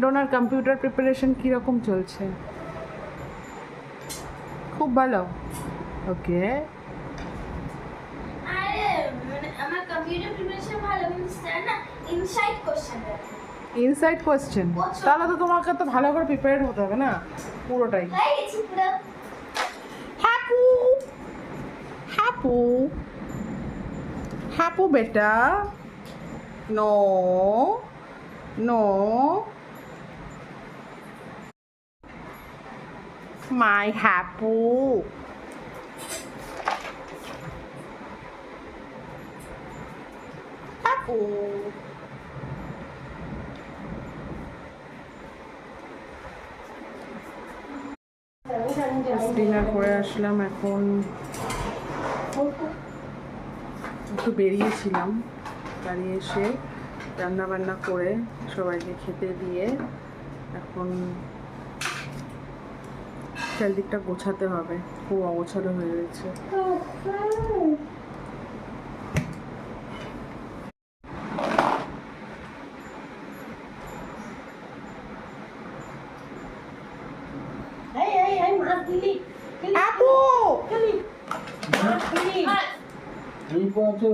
Donor computer preparation কীরকম চলছে? খুব ভালো। ওকে। আরে মানে আমার কম্পিউটার প্রিপারেশন ভালো, কিন্তু স্যার না ইনসাইড কোশ্চেন দেয়। Inside question? তাহলে তো তোমাকে তো ভালো করে প্রিপেয়ার হতে হবে না পুরোটাই। হয়ে গেছি পুরো। হ্যাপু হ্যাপু হ্যাপু বেটা, নো নো মাই হ্যাপু। হ্যাপু ডিনার করে আসলাম, এখন একটু বেরিয়েছিলাম, বাড়ি এসে রান্না বান্না করে সবাইকে খেতে দিয়ে এখন চারদিকটা গোছাতে হবে, খুব অগোছালো হয়ে রয়েছে। আপু এই পথে